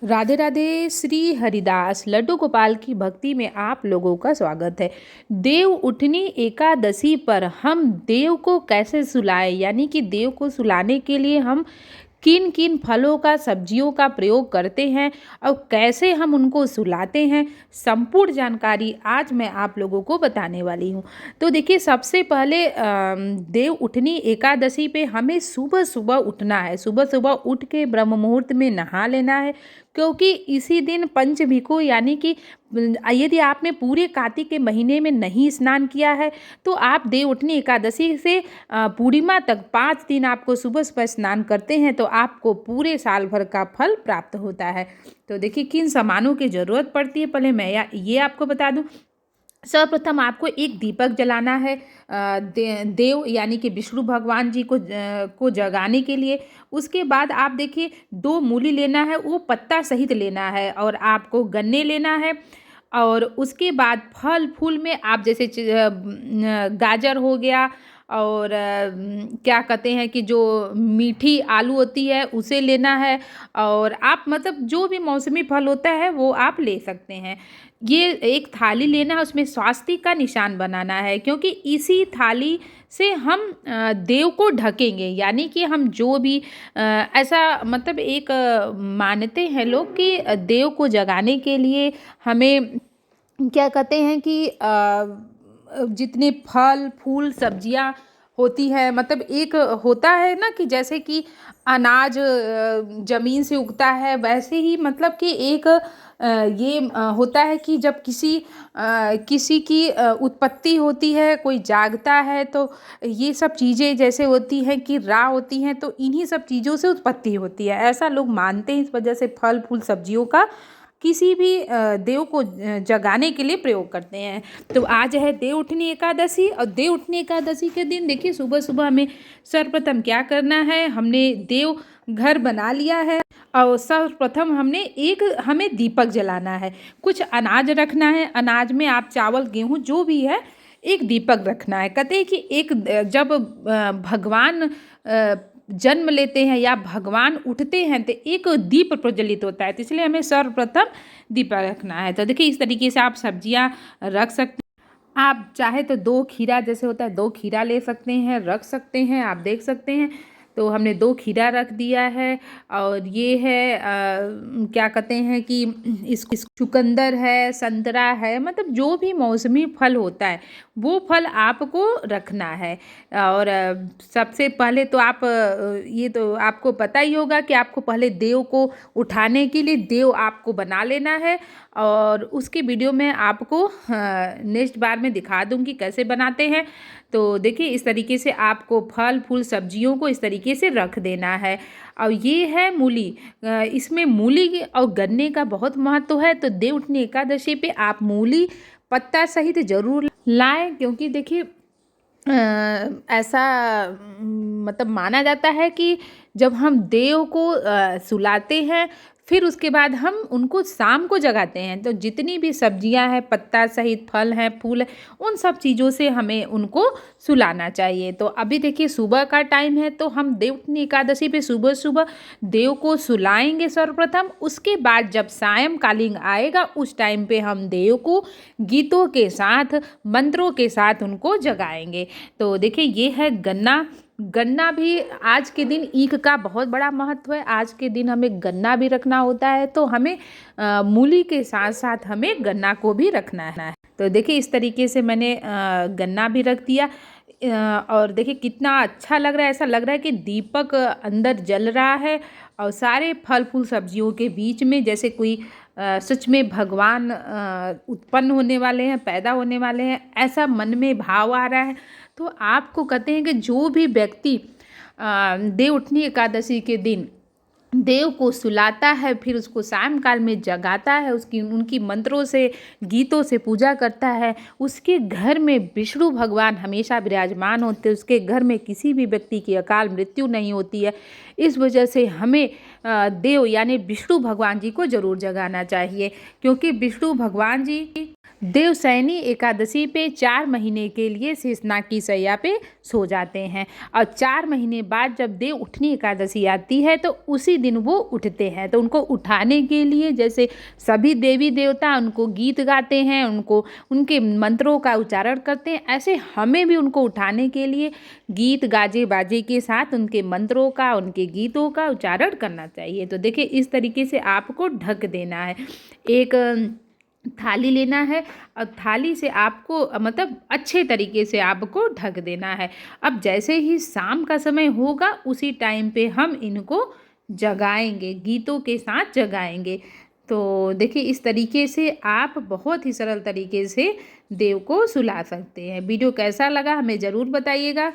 राधे राधे। श्री हरिदास लड्डू गोपाल की भक्ति में आप लोगों का स्वागत है। देव उठनी एकादशी पर हम देव को कैसे सुलाएं, यानी कि देव को सुलाने के लिए हम किन किन फलों का सब्जियों का प्रयोग करते हैं और कैसे हम उनको सुलाते हैं, संपूर्ण जानकारी आज मैं आप लोगों को बताने वाली हूँ। तो देखिए, सबसे पहले देव उठनी एकादशी पे हमें सुबह सुबह उठना है। सुबह सुबह उठ के ब्रह्म मुहूर्त में नहा लेना है, क्योंकि इसी दिन पंचभिको यानी कि यदि आपने पूरे कार्तिक के महीने में नहीं स्नान किया है तो आप देव उठनी एकादशी से पूर्णिमा तक 5 दिन आपको सुबह सुबह स्नान करते हैं तो आपको पूरे साल भर का फल प्राप्त होता है। तो देखिए, किन सामानों की ज़रूरत पड़ती है, पहले मैं ये आपको बता दूं। सर्वप्रथम आपको एक दीपक जलाना है देव यानी कि विष्णु भगवान जी को जगाने के लिए। उसके बाद आप देखिए 2 मूली लेना है, वो पत्ता सहित लेना है, और आपको गन्ने लेना है। और उसके बाद फल फूल में आप जैसे गाजर हो गया, और क्या कहते हैं कि जो मीठी आलू होती है उसे लेना है। और आप मतलब जो भी मौसमी फल होता है वो आप ले सकते हैं। ये एक थाली लेना है, उसमें स्वास्तिक का निशान बनाना है, क्योंकि इसी थाली से हम देव को ढकेंगे। यानी कि हम जो भी ऐसा मतलब एक मानते हैं लोग कि देव को जगाने के लिए हमें क्या कहते हैं कि जितने फल फूल सब्जियां होती है, मतलब एक होता है ना कि जैसे कि अनाज जमीन से उगता है, वैसे ही मतलब कि एक ये होता है कि जब किसी की उत्पत्ति होती है, कोई जागता है, तो ये सब चीज़ें जैसे होती हैं कि राह होती हैं, तो इन्हीं सब चीज़ों से उत्पत्ति होती है, ऐसा लोग मानते हैं। इस वजह से फल फूल सब्जियों का किसी भी देव को जगाने के लिए प्रयोग करते हैं। तो आज है देव उठनी एकादशी, और देव उठनी एकादशी के दिन देखिए सुबह सुबह हमें सर्वप्रथम क्या करना है, हमने देव घर बना लिया है और सर्वप्रथम हमें दीपक जलाना है। कुछ अनाज रखना है, अनाज में आप चावल गेहूँ जो भी है, एक दीपक रखना है। कहते हैं कि एक जब भगवान जन्म लेते हैं या भगवान उठते हैं तो एक दीप प्रज्वलित होता है, तो इसलिए हमें सर्वप्रथम दीपक रखना है। तो देखिए, इस तरीके से आप सब्जियां रख सकते हैं। आप चाहे तो 2 खीरा जैसे होता है, 2 खीरा ले सकते हैं, रख सकते हैं, आप देख सकते हैं। तो हमने 2 खीरा रख दिया है। और ये है क्या कहते हैं कि इस चुकंदर है, संतरा है, मतलब जो भी मौसमी फल होता है वो फल आपको रखना है। और सबसे पहले तो आप ये तो आपको पता ही होगा कि आपको पहले देव को उठाने के लिए देव आपको बना लेना है, और उसकी वीडियो मैं आपको नेक्स्ट बार में दिखा दूँगी कैसे बनाते हैं। तो देखिए, इस तरीके से आपको फल फूल सब्जियों को इस तरीके से रख देना है। और ये है मूली, इसमें मूली और गन्ने का बहुत महत्व है। तो देव उठनी एकादशी पे आप मूली पत्ता सहित जरूर लाएं, क्योंकि देखिए ऐसा मतलब माना जाता है कि जब हम देव को सुलाते हैं फिर उसके बाद हम उनको शाम को जगाते हैं, तो जितनी भी सब्जियां हैं, पत्ता सहित फल हैं, फूल हैं, उन सब चीज़ों से हमें उनको सुलाना चाहिए। तो अभी देखिए सुबह का टाइम है, तो हम देव उठनी एकादशी पे सुबह सुबह देव को सुलाएंगे सर्वप्रथम। उसके बाद जब सायंकालीन आएगा उस टाइम पे हम देव को गीतों के साथ मंत्रों के साथ उनको जगाएंगे। तो देखिए, ये है गन्ना। गन्ना भी आज के दिन ईख का बहुत बड़ा महत्व है। आज के दिन हमें गन्ना भी रखना होता है, तो हमें मूली के साथ साथ हमें गन्ना को भी रखना है। तो देखिए, इस तरीके से मैंने गन्ना भी रख दिया। और देखिए कितना अच्छा लग रहा है, ऐसा लग रहा है कि दीपक अंदर जल रहा है, और सारे फल फूल सब्जियों के बीच में जैसे कोई सच में भगवान उत्पन्न होने वाले हैं, पैदा होने वाले हैं, ऐसा मन में भाव आ रहा है। तो आपको कहते हैं कि जो भी व्यक्ति देव उठनी एकादशी के दिन देव को सुलाता है, फिर उसको सायंकाल में जगाता है, उनकी मंत्रों से गीतों से पूजा करता है, उसके घर में विष्णु भगवान हमेशा विराजमान होते हैं, उसके घर में किसी भी व्यक्ति की अकाल मृत्यु नहीं होती है। इस वजह से हमें देव यानी विष्णु भगवान जी को जरूर जगाना चाहिए, क्योंकि विष्णु भगवान जी देवशयनी एकादशी पे 4 महीने के लिए शेषनाग की शैया पे सो जाते हैं और 4 महीने बाद जब देव उठनी एकादशी आती है तो उसी दिन वो उठते हैं। तो उनको उठाने के लिए जैसे सभी देवी देवता उनको गीत गाते हैं, उनको उनके मंत्रों का उच्चारण करते हैं, ऐसे हमें भी उनको उठाने के लिए गीत गाजे बाजे के साथ उनके मंत्रों का, उनके गीतों का उच्चारण करना चाहिए। तो देखिए इस तरीके से आपको ढक देना है। एक थाली लेना है और थाली से आपको मतलब अच्छे तरीके से आपको ढक देना है। अब जैसे ही शाम का समय होगा उसी टाइम पे हम इनको जगाएंगे, गीतों के साथ जगाएंगे। तो देखिए इस तरीके से आप बहुत ही सरल तरीके से देव को सुला सकते हैं। वीडियो कैसा लगा हमें ज़रूर बताइएगा।